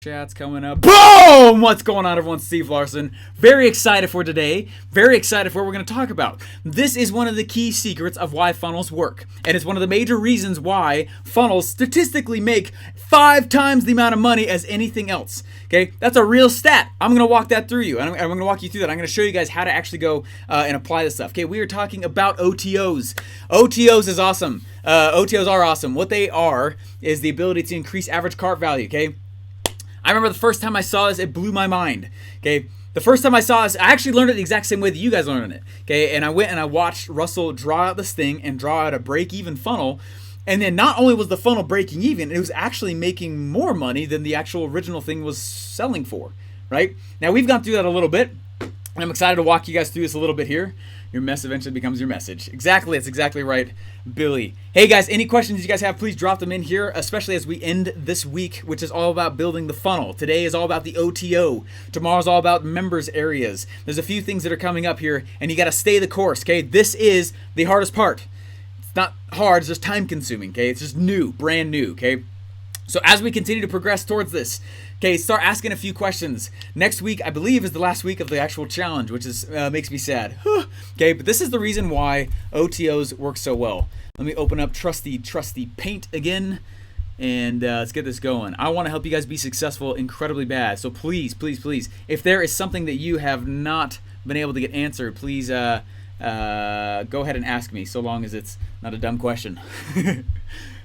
Chat's coming up. Boom! What's going on, everyone? Steve Larsen. Very excited for today. Very excited for what we're going to talk about. This is one of the key secrets of why funnels work. And it's one of the major reasons why funnels statistically make 5 times the amount of money as anything else. Okay? That's a real stat. I'm going to walk that through you. I'm going to walk you through that. I'm going to show you guys how to actually go and apply this stuff. Okay? We are talking about OTOs. OTOs is awesome. OTOs are awesome. What they are is the ability to increase average cart value. Okay? I remember the first time I saw this, it blew my mind. Okay, the first time I saw this, I actually learned it the exact same way that you guys learned it. Okay, and I went and I watched Russell draw out this thing and draw out a break-even funnel. And then not only was the funnel breaking even, it was actually making more money than the actual original thing was selling for. Right? Now we've gone through that a little bit, and I'm excited to walk you guys through this a little bit here. Your mess eventually becomes your message. Exactly, that's exactly right, Billy. Hey guys, any questions you guys have, please drop them in here, especially as we end this week, which is all about building the funnel. Today is all about the OTO. Tomorrow's all about members areas. There's a few things that are coming up here, and you got to stay the course, okay? This is the hardest part. It's not hard, it's just time consuming, okay? It's just new, brand new, okay? So as we continue to progress towards this, okay, start asking a few questions. Next week, I believe, is the last week of the actual challenge, which is makes me sad. Okay, but this is the reason why OTOs work so well. Let me open up trusty Paint again, and let's get this going. I want to help you guys be successful incredibly bad. So please, please, please, if there is something that you have not been able to get answered, please go ahead and ask me, so long as it's not a dumb question.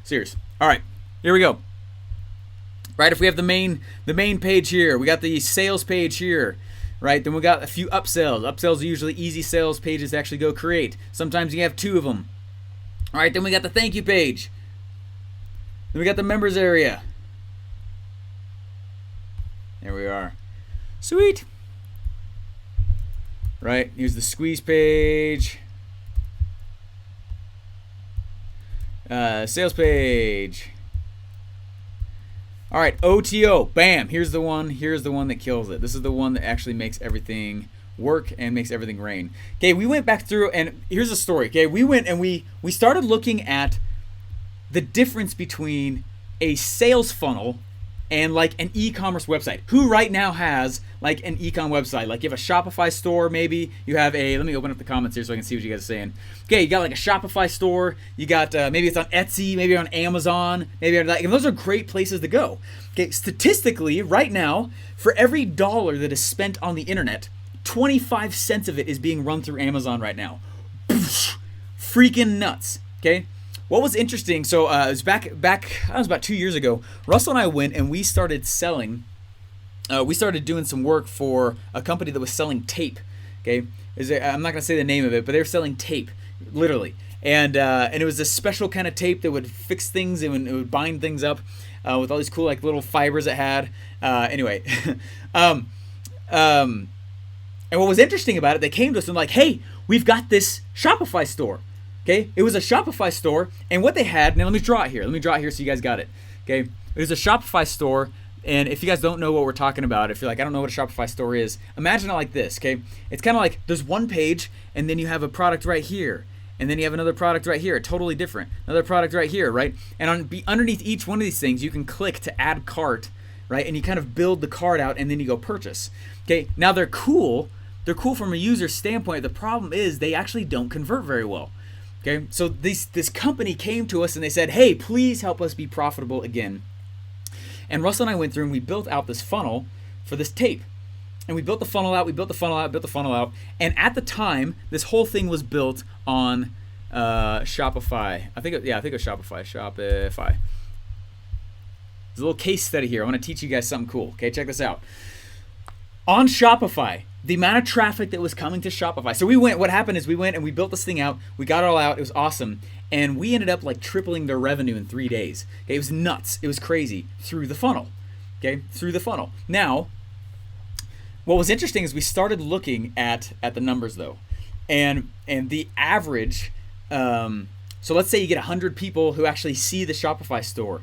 Serious. All right, here we go. Right, if we have the main page here, we got the sales page here, right? Then we got a few upsells. Upsells are usually easy sales pages to actually go create. Sometimes you have 2 of them. All right, then we got the thank you page. Then we got the members area. There we are. Sweet. Right, here's the squeeze page. Sales page. All right, OTO, bam, here's the one that kills it. This is the one that actually makes everything work and makes everything rain. Okay, we went back through, and here's the story. Okay, we went and we started looking at the difference between a sales funnel and like an e-commerce website. Who right now has like an e-com website? Like you have a Shopify store, maybe you have a, let me open up the comments here so I can see what you guys are saying. Okay, you got like a Shopify store, you got maybe it's on Etsy, maybe on Amazon, maybe on, like, and those are great places to go. Okay, statistically right now, for every $1 that is spent on the internet, 25 cents of it is being run through Amazon right now. Freaking nuts. Okay. What was interesting, so it was back that was about 2 years ago, Russell and I went and we started selling, we started doing some work for a company that was selling tape, okay? I'm not going to say the name of it, but they were selling tape, literally. And it was a special kind of tape that would fix things and it would bind things up with all these cool like little fibers it had. Anyway, and what was interesting about it, they came to us and like, hey, we've got this Shopify store. Okay, it was a Shopify store, and what they had, now let me draw it here. Let me draw it here so you guys got it. Okay, it was a Shopify store, and if you guys don't know what we're talking about, if you're like, I don't know what a Shopify store is, imagine it like this, okay? It's kind of like there's one page, and then you have a product right here, and then you have another product right here, totally different. Another product right here, right? And underneath each one of these things, you can click to add cart, right? And you kind of build the cart out, and then you go purchase. Okay, now they're cool. They're cool from a user standpoint. The problem is they actually don't convert very well. Okay, so this company came to us and they said, hey, please help us be profitable again. And Russell and I went through and we built out this funnel for this tape. And we built the funnel out, built the funnel out. And at the time, this whole thing was built on Shopify. I think it was Shopify. There's a little case study here. I want to teach you guys something cool. Okay, check this out. On Shopify, the amount of traffic that was coming to Shopify. So what happened is we went and we built this thing out. We got it all out. It was awesome. And we ended up like tripling their revenue in 3 days. Okay, it was nuts. It was crazy through the funnel. Okay, through the funnel. Now, what was interesting is we started looking at the numbers though. And the average, so let's say you get 100 people who actually see the Shopify store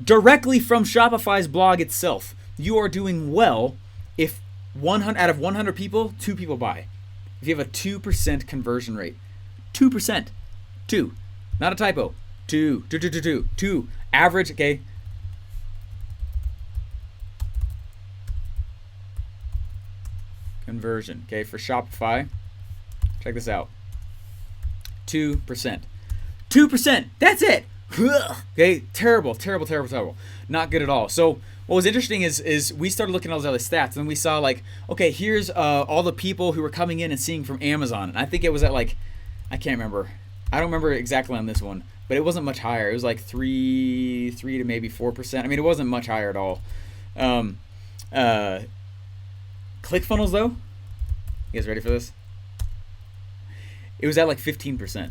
directly from Shopify's blog itself. You are doing well if 100 out of 100 people, 2 people buy. If you have a 2% conversion rate, 2%, 2, not a typo, 2, average. Okay, conversion, okay, for Shopify. Check this out. 2%. 2%. That's it. Okay, terrible. Not good at all. So what was interesting is we started looking at all those other stats, and we saw like, okay, here's all the people who were coming in and seeing from Amazon. And I think it was at like, I can't remember. I don't remember exactly on this one, but it wasn't much higher. It was like 3 to maybe 4%. I mean, it wasn't much higher at all. ClickFunnels though, you guys ready for this? It was at like 15%.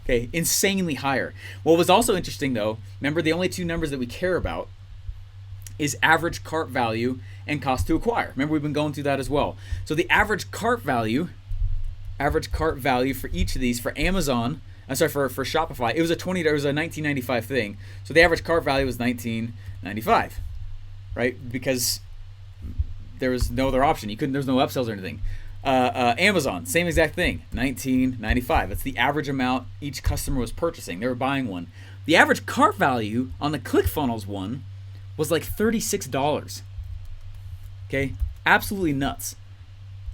Okay, insanely higher. What was also interesting though, remember the only two numbers that we care about is average cart value and cost to acquire. Remember, we've been going through that as well. So the average cart value for each of these, for Amazon, I'm sorry, for Shopify, it was a $19.95 thing. So the average cart value was $19.95, right? Because there was no other option. There's no upsells or anything. Amazon, same exact thing, $19.95. That's the average amount each customer was purchasing. They were buying one. The average cart value on the ClickFunnels one was like $36. Okay, absolutely nuts.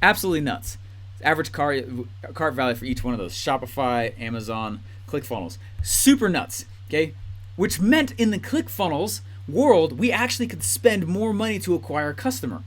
Average cart value for each one of those: Shopify, Amazon, ClickFunnels. Super nuts. Okay, which meant in the ClickFunnels world, we actually could spend more money to acquire a customer.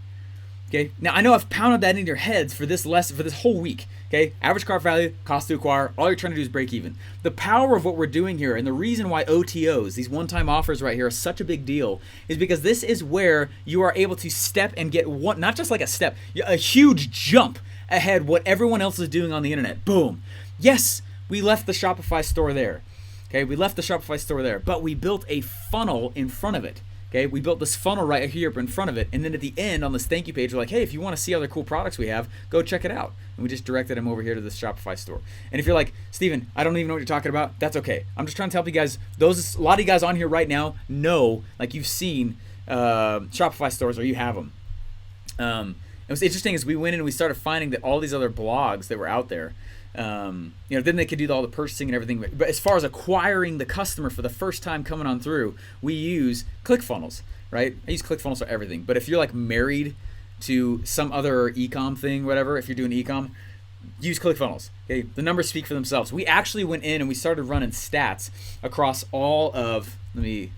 Okay, now I know I've pounded that into your heads for this lesson, for this whole week. Okay, average cart value, cost to acquire, all you're trying to do is break even. The power of what we're doing here, and the reason why OTOs, these one-time offers right here, are such a big deal, is because this is where you are able to step and get one, not just like a step, a huge jump ahead what everyone else is doing on the internet. Boom. Yes, we left the Shopify store there. Okay, we left the Shopify store there, but we built a funnel in front of it. Okay, we built this funnel right here in front of it, and then at the end on this thank you page, we're like, hey, if you want to see other cool products we have, go check it out. And we just directed them over here to this Shopify store. And if you're like, Steven, I don't even know what you're talking about, that's okay. I'm just trying to help you guys. A lot of you guys on here right now know, like, you've seen Shopify stores, or you have them. And what's interesting is we went in and we started finding that all these other blogs that were out there, then they could do all the purchasing and everything. But as far as acquiring the customer for the first time coming on through, we use ClickFunnels, right? I use ClickFunnels for everything. But if you're like married to some other e-com thing, whatever, if you're doing e-com, use ClickFunnels. Okay, the numbers speak for themselves. We actually went in and we started running stats across all of. Let me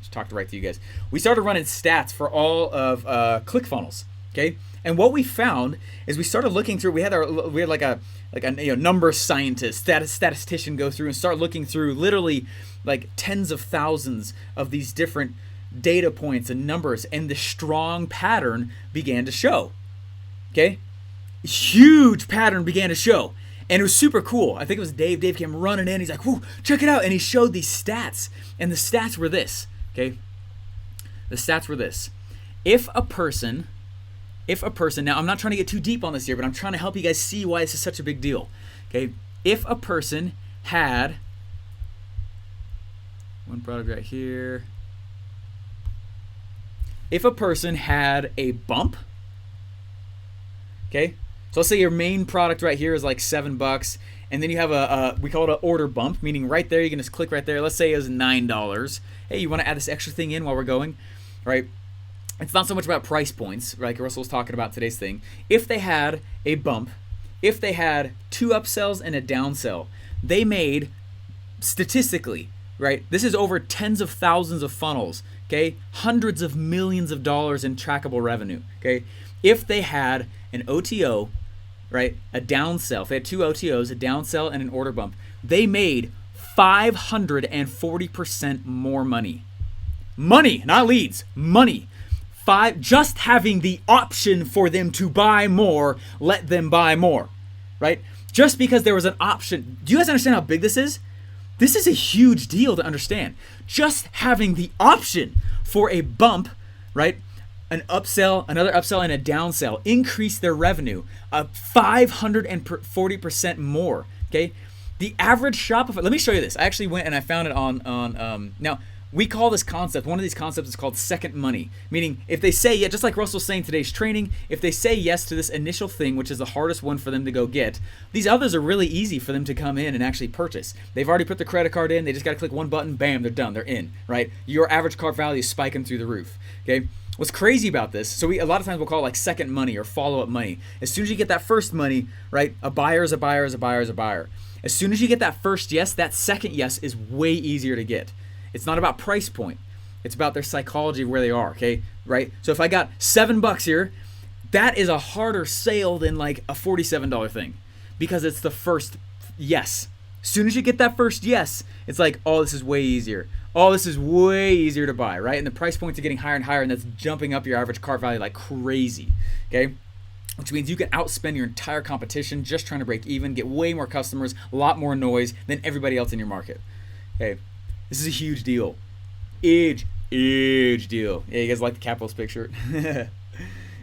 just talk right to you guys. We started running stats for all of ClickFunnels. Okay, and what we found is we started looking through. We had like a number scientist, statistician go through and start looking through literally like tens of thousands of these different data points and numbers, and the strong pattern began to show. Okay, huge pattern began to show, and it was super cool. I think it was Dave. Dave came running in. He's like, "Whoa, check it out!" And he showed these stats, and the stats were this. Okay, the stats were this: if a person, now I'm not trying to get too deep on this here, but I'm trying to help you guys see why this is such a big deal. Okay, if a person had one product right here, if a person had a bump, okay, so let's say your main product right here is like $7, and then you have we call it an order bump, meaning right there you can just click right there. Let's say it was $9. Hey, you want to add this extra thing in while we're going, right? It's not so much about price points, right? Like Russell was talking about today's thing. If they had a bump, if they had 2 upsells and a downsell, they made, statistically, right? This is over tens of thousands of funnels, okay? Hundreds of millions of dollars in trackable revenue, okay? If they had an OTO, right, a downsell, if they had 2 OTOs, a downsell and an order bump, they made 540% more money. Money, not leads, money. Just having the option for them to buy more, let them buy more, right? Just because there was an option. Do you guys understand how big this is? This is a huge deal to understand. Just having the option for a bump, right? An upsell, another upsell, and a downsell increase their revenue 540% more, okay? The average Shopify, let me show you this. I actually went and I found it on now, we call this concept, one of these concepts is called second money, meaning if they say, yeah, just like Russell's saying today's training, if they say yes to this initial thing, which is the hardest one for them to go get, these others are really easy for them to come in and actually purchase. They've already put their credit card in, they just got to click one button, bam, they're done, they're in, right? Your average cart value is spiking through the roof, okay? What's crazy about this, so a lot of times we'll call it like second money or follow-up money. As soon as you get that first money, right, a buyer is a buyer is a buyer is a buyer. As soon as you get that first yes, that second yes is way easier to get. It's not about price point. It's about their psychology of where they are, okay, right? So if I got $7 here, that is a harder sale than like a $47 thing because it's the first yes. As soon as you get that first yes, it's like, oh, this is way easier. Oh, this is way easier to buy, right? And the price points are getting higher and higher, and that's jumping up your average cart value like crazy, okay? Which means you can outspend your entire competition just trying to break even, get way more customers, a lot more noise than everybody else in your market, okay? This is a huge deal. Huge deal. Yeah, you guys like the capitalist picture?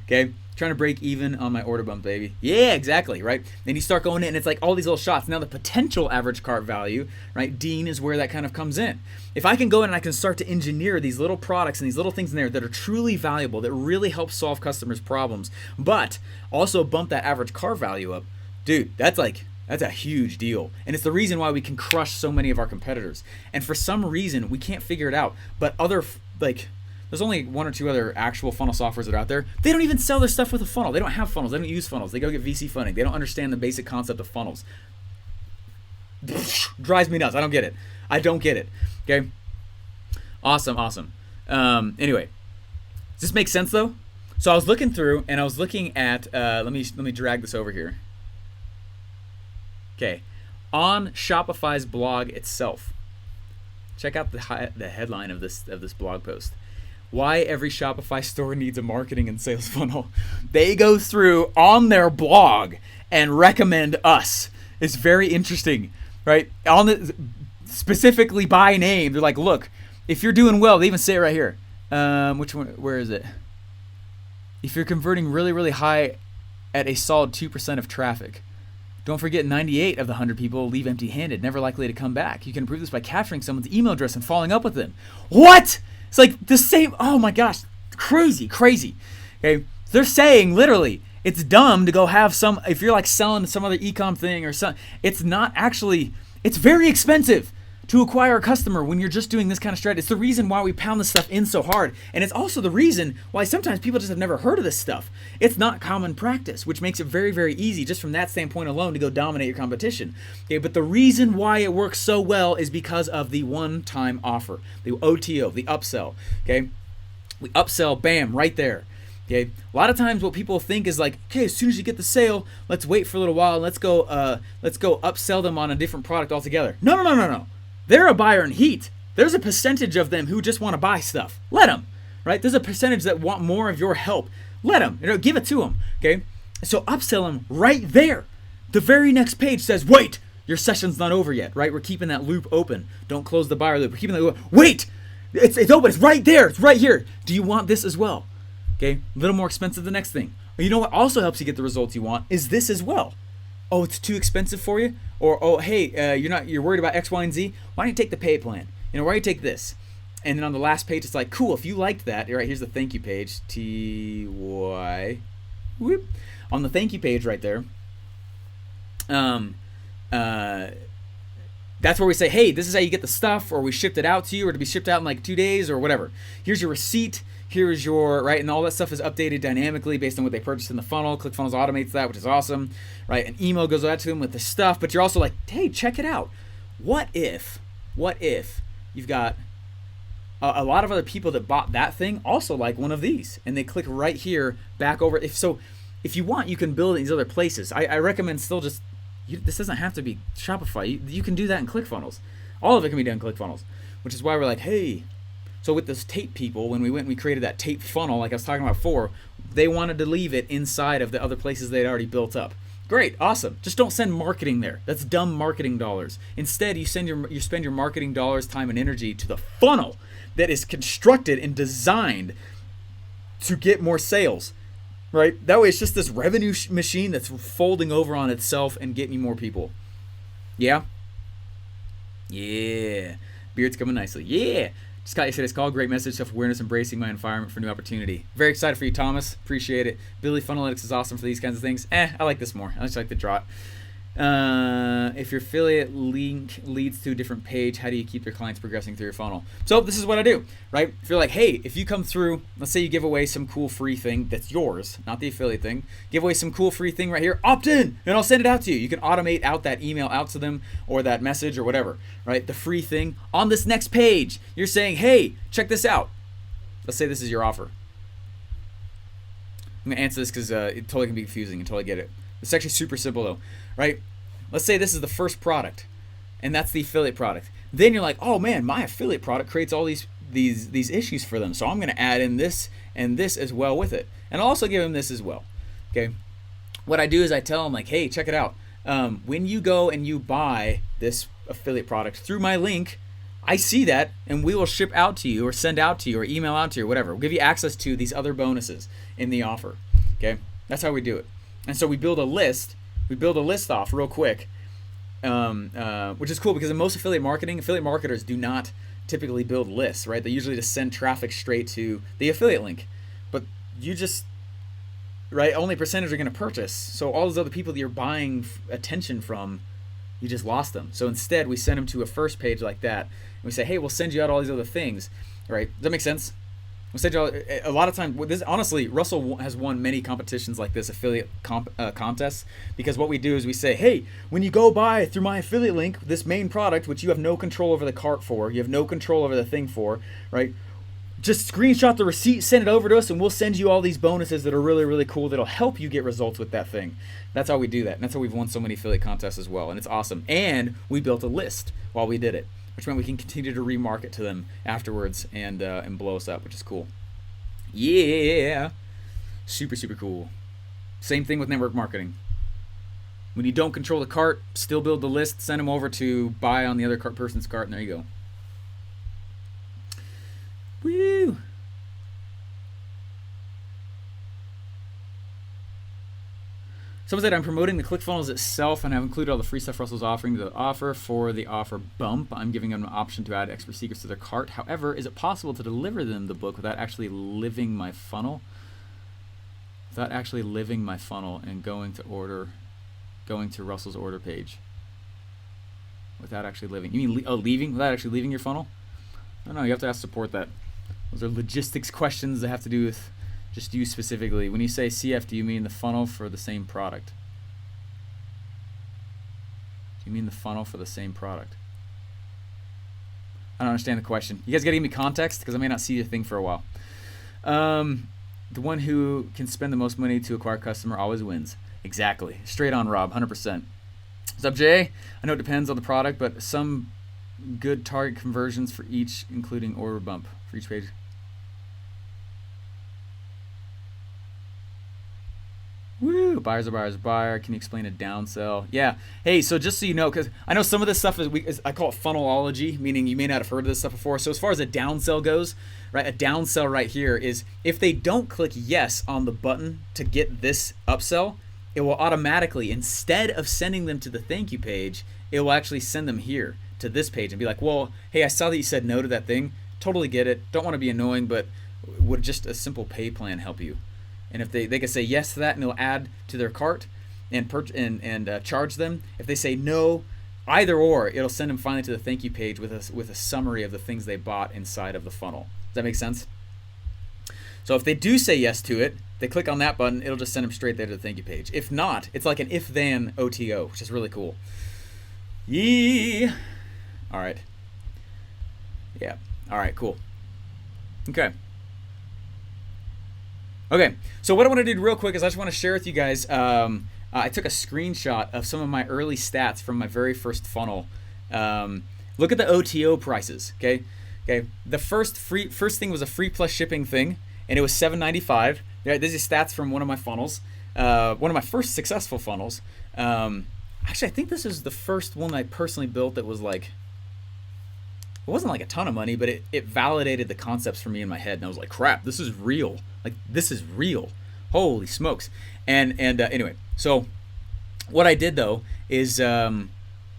Okay? Trying to break even on my order bump, baby. Yeah, exactly, right? Then you start going in, and it's like all these little shots. Now the potential average cart value, right, Dean, is where that kind of comes in. If I can go in and I can start to engineer these little products and these little things in there that are truly valuable, that really help solve customers' problems, but also bump that average cart value up, dude, that's a huge deal. And it's the reason why we can crush so many of our competitors. And for some reason, we can't figure it out. But there's only one or two other actual funnel softwares that are out there. They don't even sell their stuff with a funnel. They don't have funnels. They don't use funnels. They go get VC funding. They don't understand the basic concept of funnels. Drives me nuts. I don't get it. Okay? Awesome. Anyway, does this make sense though? So I was looking through and I was looking at, let me drag this over here. Okay, on Shopify's blog itself, check out the headline of this blog post. Why every Shopify store needs a marketing and sales funnel. They go through on their blog and recommend us. It's very interesting, right? Specifically by name, they're like, look, if you're doing well, they even say it right here. Which one? Where is it? If you're converting really, really high at a solid 2% of traffic. Don't forget 98 of the 100 people leave empty-handed, never likely to come back. You can improve this by capturing someone's email address and following up with them. What? It's like the same. Oh my gosh. Crazy. Okay. They're saying literally it's dumb to go have if you're like selling some other e-com thing or something. It's not actually, it's very expensive to acquire a customer when you're just doing this kind of strategy. It's the reason why we pound this stuff in so hard. And it's also the reason why sometimes people just have never heard of this stuff. It's not common practice, which makes it very, very easy just from that standpoint alone to go dominate your competition. Okay, but the reason why it works so well is because of the one-time offer, the OTO, the upsell. Okay, we upsell, bam, right there. Okay, a lot of times what people think is like, okay, as soon as you get the sale, let's wait for a little while and let's go upsell them on a different product altogether. No. They're a buyer in heat. There's a percentage of them who just want to buy stuff. Let them, right? There's a percentage that want more of your help. Let them, give it to them, okay? So upsell them right there. The very next page says, wait, your session's not over yet, right? We're keeping that loop open. Don't close the buyer loop. We're keeping that loop. Wait, it's open. It's right there. It's right here. Do you want this as well? Okay, a little more expensive the next thing. You know what also helps you get the results you want is this as well. Oh, it's too expensive for you? Or, oh, hey, you're worried about X, Y, and Z? Why don't you take the pay plan? Why don't you take this? And then on the last page, it's like, cool, if you liked that, right, here's the thank you page, TY, whoop. On the thank you page right there, that's where we say, hey, this is how you get the stuff, or we shipped it out to you, or to be shipped out in like 2 days, or whatever. Here's your receipt. Here's your, right, and all that stuff is updated dynamically based on what they purchased in the funnel. ClickFunnels automates that, which is awesome, right? An email goes out to them with the stuff, but you're also like, hey, check it out. What if you've got a lot of other people that bought that thing also like one of these, and they click right here back over. If you want, you can build it in these other places. I recommend still just, this doesn't have to be Shopify. You can do that in ClickFunnels. All of it can be done in ClickFunnels, which is why we're like, hey. So with this tape people, when we went and we created that tape funnel, like I was talking about before, they wanted to leave it inside of the other places they'd already built up. Great, awesome. Just don't send marketing there. That's dumb marketing dollars. Instead, you spend your marketing dollars, time, and energy to the funnel that is constructed and designed to get more sales. Right? That way, it's just this revenue machine that's folding over on itself and getting you more people. Yeah. Beard's coming nicely. Yeah. Scott, you said it's called Great Message, Self-Awareness, Embracing My Environment for New Opportunity. Very excited for you, Thomas. Appreciate it. Billy, Funnelytics is awesome for these kinds of things. I like this more. I just like the draw. If your affiliate link leads to a different page, how do you keep your clients progressing through your funnel? So this is what I do, right? If you're like, hey, if you come through, let's say you give away some cool free thing that's yours, not the affiliate thing, give away some cool free thing right here, opt in, and I'll send it out to you. You can automate out that email out to them or that message or whatever, right? The free thing on this next page, you're saying, hey, check this out. Let's say this is your offer. I'm gonna answer this because it totally can be confusing until I get it. It's actually super simple though, right? Let's say this is the first product, and that's the affiliate product. Then you're like, oh man, my affiliate product creates all these issues for them, so I'm gonna add in this and this as well with it, and I'll also give them this as well. Okay. What I do is I tell them like, hey, check it out. When you go and you buy this affiliate product through my link, I see that, and we will ship out to you or send out to you or email out to you or whatever. We'll give you access to these other bonuses in the offer. Okay, that's how we do it. And so we build a list. We build a list off real quick, which is cool because in most affiliate marketing, affiliate marketers do not typically build lists, right? They usually just send traffic straight to the affiliate link. But you just, right, only percentage are going to purchase. So all those other people that you're buying attention from, you just lost them. So instead, we send them to a first page like that. And we say, hey, we'll send you out all these other things, right? Does that make sense? We'll send you all, a lot of times, this, honestly, Russell has won many competitions like this, affiliate contests, because what we do is we say, hey, when you go buy through my affiliate link, this main product, which you have no control over the cart for, you have no control over the thing for, right? Just screenshot the receipt, send it over to us, and we'll send you all these bonuses that are really, really cool that'll help you get results with that thing. That's how we do that. And that's how we've won so many affiliate contests as well. And it's awesome. And we built a list while we did it, which meant we can continue to remarket to them afterwards and blow us up, which is cool. Yeah. Super, super cool. Same thing with network marketing. When you don't control the cart, still build the list, send them over to buy on the other person's cart, and there you go. Woo! Someone said, I'm promoting the ClickFunnels itself and I've included all the free stuff Russell's offering to the offer for the offer bump. I'm giving them an option to add expert secrets to their cart. However, is it possible to deliver them the book without actually living my funnel? Without actually living my funnel and going to Russell's order page. Without actually living. You mean leaving? Without actually leaving your funnel? I don't know. You have to ask support that. Those are logistics questions that have to do with just you specifically. When you say CF, do you mean the funnel for the same product? Do you mean the funnel for the same product? I don't understand the question. You guys gotta give me context because I may not see the thing for a while. The one who can spend the most money to acquire a customer always wins. Exactly. Straight on, Rob. 100%. What's up, Jay? I know it depends on the product, but some good target conversions for each, including order bump for each page. Woo! Buyer's a buyer's buyer. Can you explain a downsell? Yeah. Hey, so just so you know, because I know some of this stuff I call it funnelology, meaning you may not have heard of this stuff before. So as far as a downsell goes, right, a downsell right here is if they don't click yes on the button to get this upsell, it will automatically, instead of sending them to the thank you page, it will actually send them here to this page and be like, well, hey, I saw that you said no to that thing. Totally get it. Don't want to be annoying, but would just a simple pay plan help you? And if they can say yes to that, and it'll add to their cart and charge them. If they say no, either or, it'll send them finally to the thank you page with a summary of the things they bought inside of the funnel. Does that make sense? So if they do say yes to it, they click on that button, it'll just send them straight there to the thank you page. If not, it's like an if-then OTO, which is really cool. Yeah. All right. Yeah. All right, cool. Okay. Okay, so what I want to do real quick is I just want to share with you guys, I took a screenshot of some of my early stats from my very first funnel. Look at the OTO prices, okay? The first thing was a free plus shipping thing, and it was $7.95. These are stats from one of my funnels, one of my first successful funnels. Actually, I think this is the first one I personally built that was like, it wasn't like a ton of money, but it validated the concepts for me in my head, and I was like, crap, this is real. Like, this is real. Holy smokes. And anyway, so what I did though is, so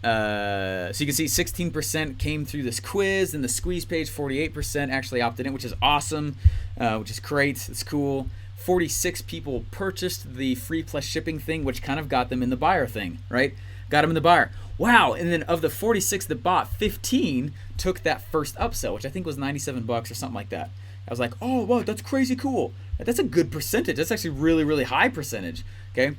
you can see 16% came through this quiz, and the squeeze page 48% actually opted in, which is awesome, which is great. It's cool. 46 people purchased the free plus shipping thing, which kind of got them in the buyer thing, right? got them in the buyer. Wow, and then of the 46 that bought, 15 took that first upsell, which I think was $97 or something like that. I was like, oh, wow, that's crazy cool. That's a good percentage. That's actually really, really high percentage, okay?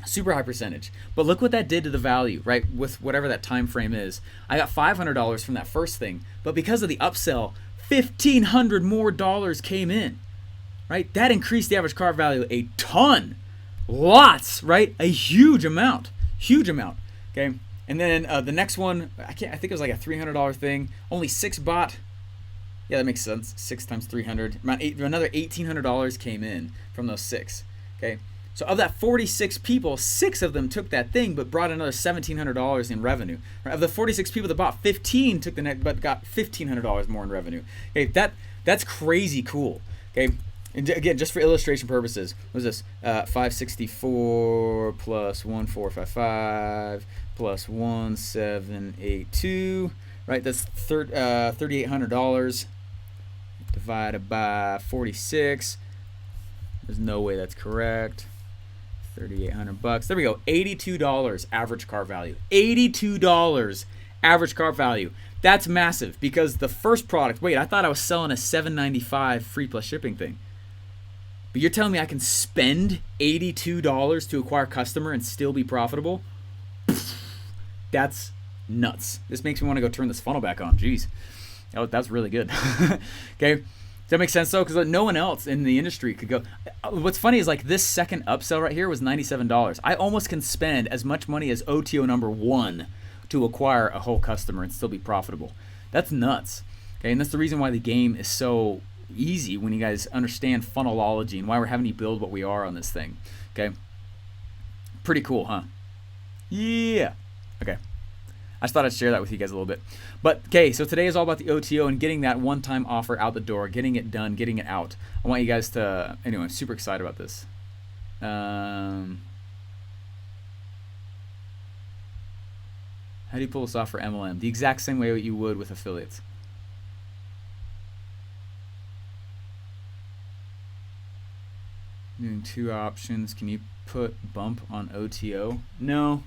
Super high percentage. But look what that did to the value, right? With whatever that time frame is. I got $500 from that first thing, but because of the upsell, $1,500 more dollars came in, right? That increased the average car value a ton. Lots, right? A huge amount, okay? And then the next one, I think it was like a $300 thing. Only 6 bought. Yeah, that makes sense. 6 times 300. Another $1,800 came in from those 6. Okay, so of that 46 people, 6 of them took that thing, but brought another $1,700 in revenue. Right? Of the 46 people that bought, 15 took the net, but got $1,500 more in revenue. Okay, that's crazy cool. Okay. And again, just for illustration purposes, what is this? 564 plus 1455 plus 1782, right? That's $3,800 divided by 46. There's no way that's correct. $3,800. There we go. $82 average car value. $82 average car value. That's massive because the first product. Wait, I thought I was selling a $7.95 free plus shipping thing. But you're telling me I can spend $82 to acquire a customer and still be profitable? That's nuts. This makes me want to go turn this funnel back on. Jeez. That's really good. Okay. Does that make sense though? Because no one else in the industry could go. What's funny is like this second upsell right here was $97. I almost can spend as much money as OTO number 1 to acquire a whole customer and still be profitable. That's nuts. Okay. And that's the reason why the game is so easy when you guys understand funnelology and why we're having you build what we are on this thing. Okay. Pretty cool, huh? Yeah. Okay. I just thought I'd share that with you guys a little bit. But, okay, so today is all about the OTO and getting that one-time offer out the door, getting it done, getting it out. I want you guys to, anyway, I'm super excited about this. How do you pull this off for MLM? The exact same way you would with affiliates. Doing 2 options. Can you put bump on OTO? No.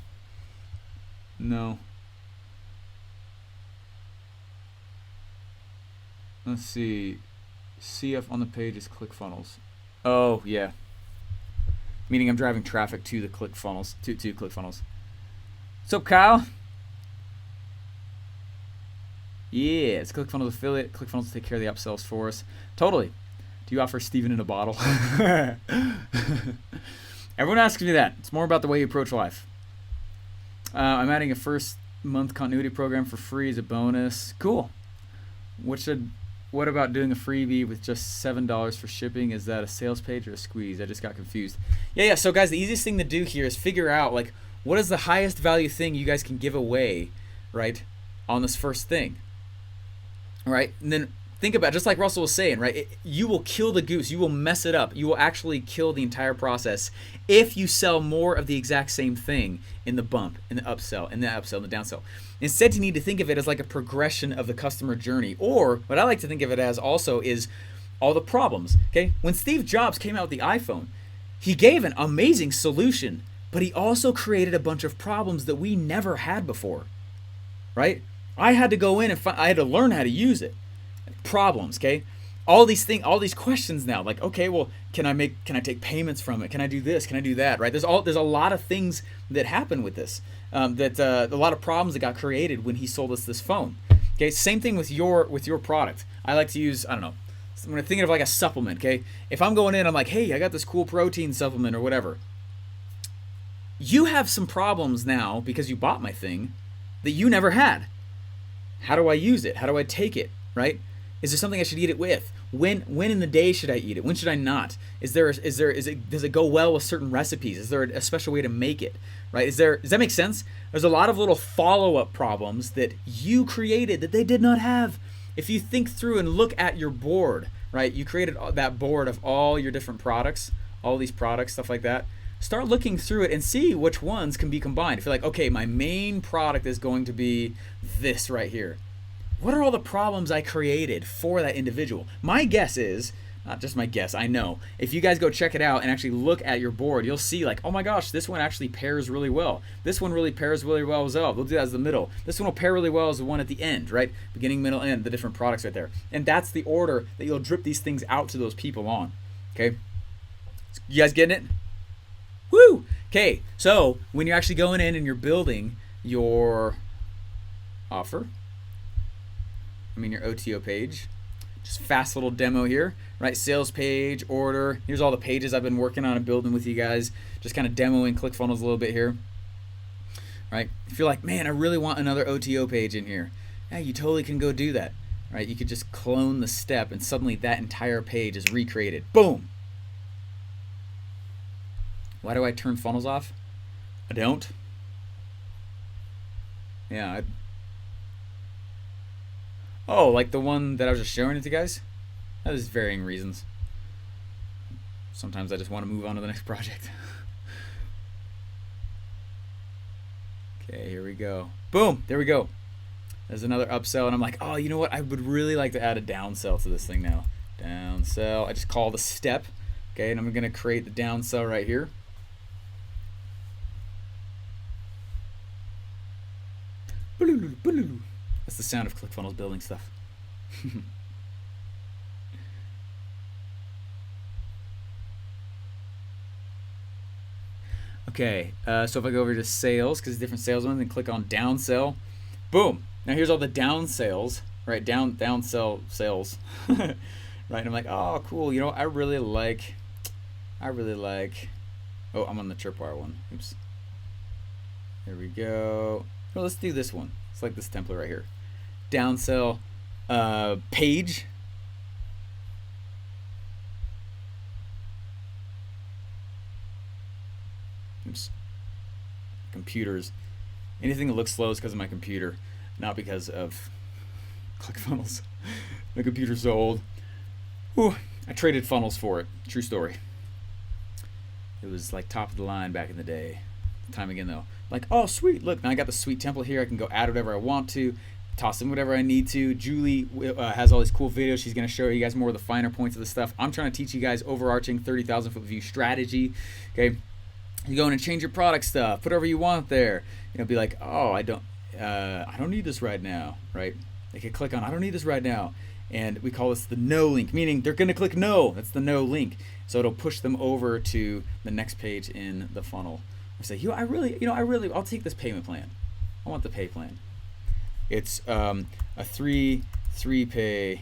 Let's see. CF on the page is ClickFunnels. Oh, yeah. Meaning I'm driving traffic to the ClickFunnels, to ClickFunnels. What's up, Kyle? Yeah, it's ClickFunnels affiliate. ClickFunnels will take care of the upsells for us. Totally. Do you offer Steven in a bottle? Everyone asks me that. It's more about the way you approach life. I'm adding a first month continuity program for free as a bonus. Cool. What about doing a freebie with just $7 for shipping? Is that a sales page or a squeeze? I just got confused. Yeah. So guys, the easiest thing to do here is figure out like what is the highest value thing you guys can give away, right, on this first thing. All right, and then think about, just like Russell was saying, right? You will kill the goose. You will mess it up. You will actually kill the entire process if you sell more of the exact same thing in the bump, in the upsell, in the upsell, in the downsell. Instead, you need to think of it as like a progression of the customer journey. Or what I like to think of it as also is all the problems. Okay, when Steve Jobs came out with the iPhone, he gave an amazing solution, but he also created a bunch of problems that we never had before, right? I had to go in and I had to learn how to use it. Problems, okay? All these questions now, like, okay, well, can I take payments from it? Can I do this? Can I do that? Right? There's a lot of things that happen with this. A lot of problems that got created when he sold us this phone. Okay, same thing with your product. I like to use, I don't know, when I'm thinking of like a supplement. Okay, if I'm going in, I'm like, hey, I got this cool protein supplement or whatever. You have some problems now because you bought my thing that you never had. How do I use it? How do I take it? Right? Is there something I should eat it with? When in the day should I eat it? When should I not? Does it go well with certain recipes? Is there a special way to make it? Right? Does that make sense? There's a lot of little follow-up problems that you created that they did not have. If you think through and look at your board, right? You created that board of all your different products, all these products, stuff like that. Start looking through it and see which ones can be combined. If you're like, okay, my main product is going to be this right here. What are all the problems I created for that individual? My guess is just my guess. I know. If you guys go check it out and actually look at your board, you'll see like, oh my gosh, this one actually pairs really well. This one really pairs really well as well. We'll do that as the middle. This one will pair really well as the one at the end, right? Beginning, middle, end, the different products right there. And that's the order that you'll drip these things out to those people on. Okay? You guys getting it? Woo! Okay, so when you're actually going in and you're building your offer, your OTO page, just fast little demo here, right? Sales page, order. Here's all the pages I've been working on and building with you guys. Just kind of demoing ClickFunnels a little bit here, right? If you're like, man, I really want another OTO page in here, yeah, you totally can go do that, right? You could just clone the step and suddenly that entire page is recreated. Boom! Why do I turn funnels off? I don't. Yeah. Oh, like the one that I was just showing it to you guys? That is varying reasons. Sometimes I just want to move on to the next project. Okay, here we go. Boom, there we go. There's another upsell, and I'm like, oh, you know what? I would really like to add a downsell to this thing now. Downsell. I just call the step. Okay, and I'm going to create the downsell right here. That's the sound of ClickFunnels building stuff. Okay, so if I go over to sales, because different sales ones, and click on downsell, boom. Now here's all the down sales, right? Downsell sales, right? And I'm like, oh, cool. You know, I really like. Oh, I'm on the Tripwire one. Oops. There we go. Well, let's do this one. It's like this template right here. Downsell page. Oops. Computers. Anything that looks slow is because of my computer, not because of ClickFunnels. My computer's so old. Ooh, I traded funnels for it. True story. It was like top of the line back in the day. Time again though. Like, oh sweet, look, now I got the sweet template here. I can go add whatever I want to, toss in whatever I need to. Julie has all these cool videos. She's going to show you guys more of the finer points of the stuff. I'm trying to teach you guys overarching 30,000 foot view strategy. Okay, you go in and change your product stuff, put whatever you want there. You know, be like, oh, I don't need this right now, right? They can click on, I don't need this right now, and we call this the no link, meaning they're going to click no. That's the no link. So it'll push them over to the next page in the funnel. I say, I'll take this payment plan. I want the pay plan. It's a three pay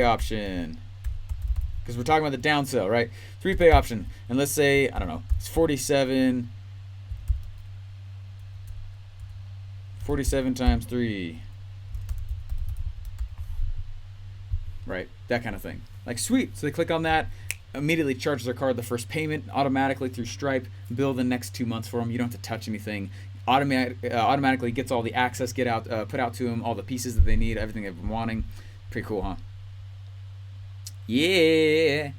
option, because we're talking about the downsell, right? 3 pay option, and let's say, I don't know, it's 47 times 3, right? That kind of thing. Like, sweet. So they click on that. Immediately charges their card the first payment automatically through Stripe, bill the next 2 months for them. You don't have to touch anything. Automatically gets all the access, put out to them all the pieces that they need, everything they've been wanting. Pretty cool, huh? Yeah.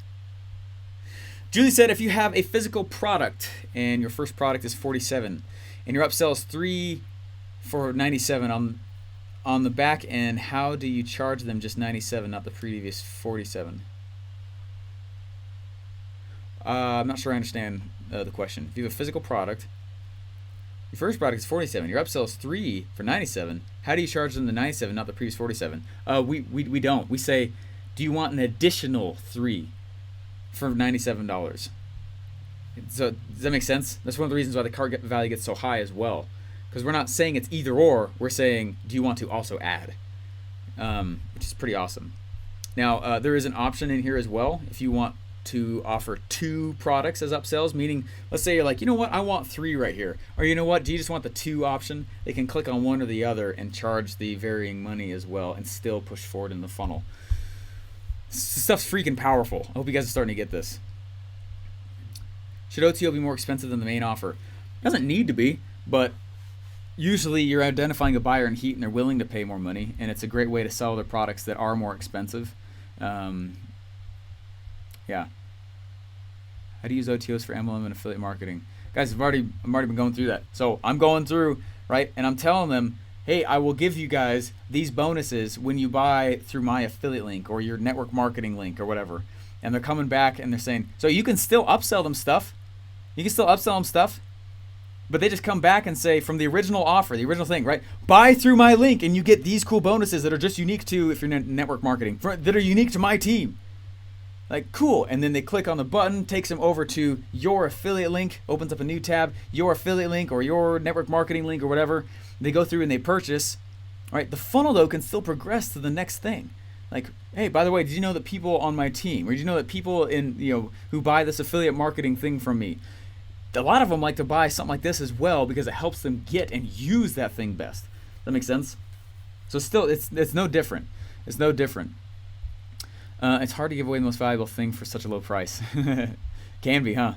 Julie said, if you have a physical product and your first product is 47 and your upsell is 3 for 97 on the back end, how do you charge them just 97, not the previous 47? I'm not sure I understand the question. If you have a physical product, your first product is 47, your upsell is 3 for 97, how do you charge them the 97, not the previous 47? We don't. We say, do you want an additional 3 for $97? So does that make sense? That's one of the reasons why the cart value gets so high as well. Because we're not saying it's either or, we're saying, do you want to also add? Which is pretty awesome. Now, there is an option in here as well if you want to offer 2 products as upsells, meaning let's say you're like, you know what, I want 3 right here, or you know what, do you just want the 2 option? They can click on one or the other and charge the varying money as well and still push forward in the funnel. This stuff's freaking powerful. I hope you guys are starting to get this. Should OTO be more expensive than the main offer? It doesn't need to be, but usually you're identifying a buyer in heat and they're willing to pay more money, and it's a great way to sell their products that are more expensive. Yeah. How to use OTOs for MLM and affiliate marketing. Guys, I've already been going through that. So I'm going through, right, and I'm telling them, hey, I will give you guys these bonuses when you buy through my affiliate link or your network marketing link or whatever. And they're coming back and they're saying, so you can still upsell them stuff. You can still upsell them stuff. But they just come back and say, from the original offer, the original thing, right? Buy through my link and you get these cool bonuses that are just unique to, if you're network marketing, that are unique to my team. Like, cool. And then they click on the button, takes them over to your affiliate link, opens up a new tab, your affiliate link or your network marketing link or whatever. They go through and they purchase. All right, the funnel, though, can still progress to the next thing. Like, hey, by the way, did you know that people on my team, or did you know that people who buy this affiliate marketing thing from me, a lot of them like to buy something like this as well because it helps them get and use that thing best. That makes sense? So still, it's no different. It's no different. It's hard to give away the most valuable thing for such a low price. Can be, huh?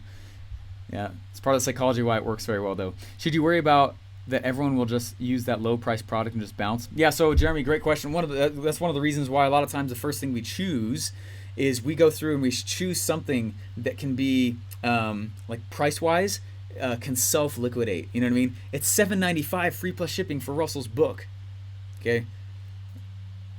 Yeah, it's part of the psychology why it works very well, though. Should you worry about that everyone will just use that low price product and just bounce? Yeah, so Jeremy, great question. That's one of the reasons why a lot of times the first thing we choose is we go through and we choose something that can be like price-wise, can self-liquidate. You know what I mean? It's $7.95 free plus shipping for Russell's book. Okay.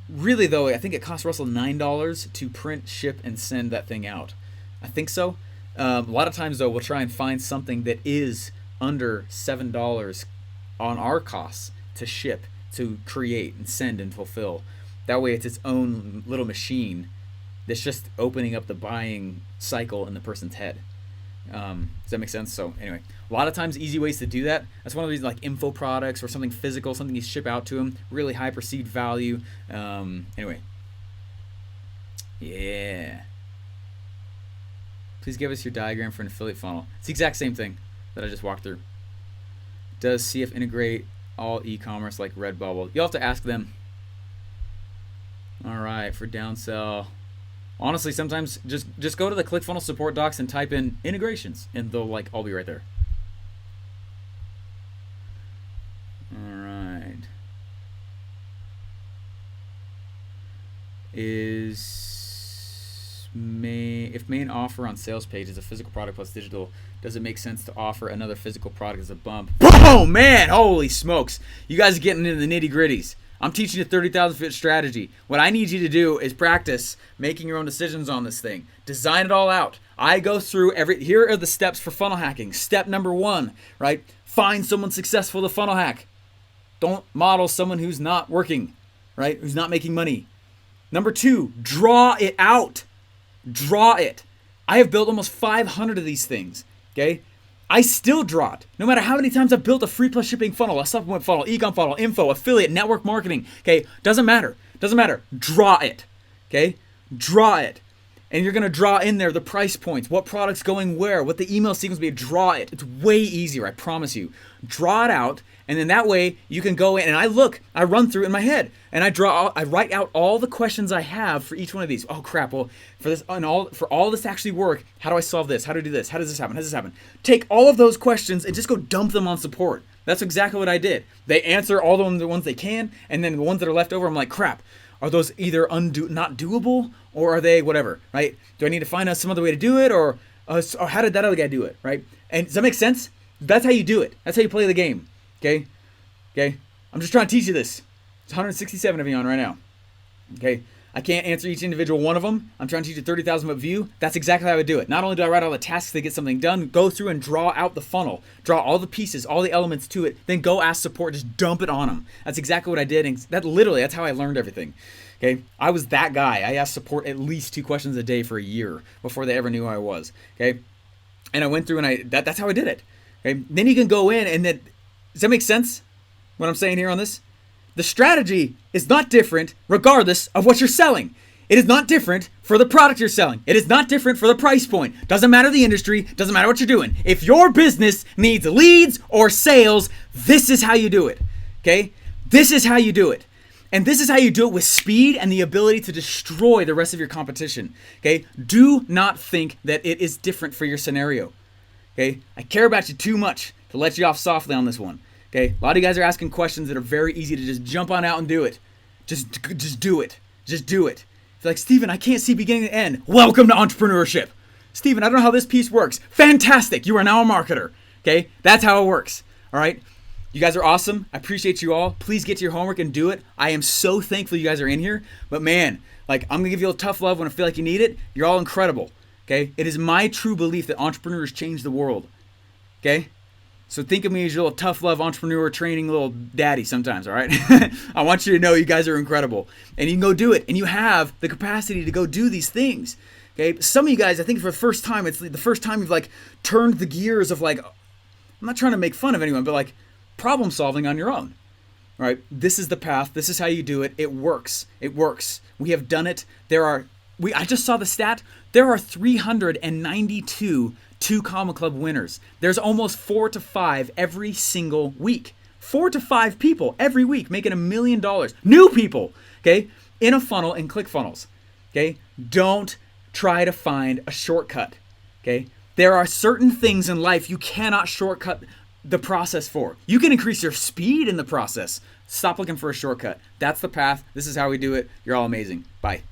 Really though, I think it cost Russell $9 to print, ship, and send that thing out. I think so. A lot of times though, we'll try and find something that is under $7 on our costs to ship, to create, and send, and fulfill. That way, it's its own little machine that's just opening up the buying cycle in the person's head. Does that make sense? So anyway, a lot of times easy ways to do that. That's one of the reasons, like info products or something physical, something you ship out to them, really high perceived value. Anyway, yeah. Please give us your diagram for an affiliate funnel. It's the exact same thing that I just walked through. Does CF integrate all e-commerce like Redbubble? You'll have to ask them. All right, for downsell. Honestly, sometimes just go to the ClickFunnels support docs and type in integrations, and they'll all be right there. All right. If main offer on sales page is a physical product plus digital, does it make sense to offer another physical product as a bump? Oh man, holy smokes! You guys are getting into the nitty gritties. I'm teaching you 30,000 foot strategy. What I need you to do is practice making your own decisions on this thing. Design it all out. I go through here are the steps for funnel hacking. Step number 1, right? Find someone successful to funnel hack. Don't model someone who's not working, right? Who's not making money. Number 2, draw it out. Draw it. I have built almost 500 of these things, okay? I still draw it. No matter how many times I've built a free plus shipping funnel, a supplement funnel, ecom funnel, info, affiliate, network marketing. Okay, doesn't matter. Doesn't matter. Draw it. Okay, draw it. And you're gonna draw in there the price points, what product's going where, what the email sequence will be. Draw it. It's way easier, I promise you. Draw it out, and then that way you can go in and I run through it in my head, and I write out all the questions I have for each one of these. Oh crap! Well, for all this to actually work, how do I solve this? How do I do this? How does this happen? How does this happen? Take all of those questions and just go dump them on support. That's exactly what I did. They answer all the ones they can, and then the ones that are left over, I'm like, crap. Are those either not doable, or are they whatever, right? Do I need to find out some other way to do it, or how did that other guy do it, right? And does that make sense? That's how you do it. That's how you play the game, okay? Okay? I'm just trying to teach you this. It's 167 of you on right now, okay? I can't answer each individual one of them. I'm trying to teach you 30,000 foot view. That's exactly how I would do it. Not only do I write all the tasks to get something done, go through and draw out the funnel, draw all the pieces, all the elements to it, then go ask support, just dump it on them. That's exactly what I did, and that's how I learned everything. Okay, I was that guy. I asked support at least 2 questions a day for a year before they ever knew who I was. Okay, and I went through and that's how I did it. Okay, then you can go in and then, does that make sense? What I'm saying here on this? The strategy is not different regardless of what you're selling. It is not different for the product you're selling. It is not different for the price point. Doesn't matter the industry, doesn't matter what you're doing. If your business needs leads or sales, this is how you do it. Okay? This is how you do it. And this is how you do it with speed and the ability to destroy the rest of your competition. Okay? Do not think that it is different for your scenario. Okay? I care about you too much to let you off softly on this one. Okay? A lot of you guys are asking questions that are very easy to just jump on out and do it. Just do it. Just do it. If you're like, Steven, I can't see beginning to end. Welcome to entrepreneurship. Steven, I don't know how this piece works. Fantastic. You are now a marketer. Okay? That's how it works. All right? You guys are awesome. I appreciate you all. Please get to your homework and do it. I am so thankful you guys are in here. But man, like, I'm going to give you a tough love when I feel like you need it. You're all incredible. Okay? It is my true belief that entrepreneurs change the world. Okay? So think of me as your little tough love entrepreneur training little daddy sometimes, all right? I want you to know you guys are incredible. And you can go do it. And you have the capacity to go do these things. Okay? Some of you guys, I think for the first time, it's the first time you've like turned the gears of like, I'm not trying to make fun of anyone, but like problem solving on your own. All right? This is the path. This is how you do it. It works. It works. We have done it. I just saw the stat. There are 392 Two Comma Club winners. There's almost 4 to 5 every single week. 4 to 5 people every week making $1 million. New people, okay, in a funnel in ClickFunnels. Okay, don't try to find a shortcut. Okay, there are certain things in life you cannot shortcut the process for. You can increase your speed in the process. Stop looking for a shortcut. That's the path. This is how we do it. You're all amazing. Bye.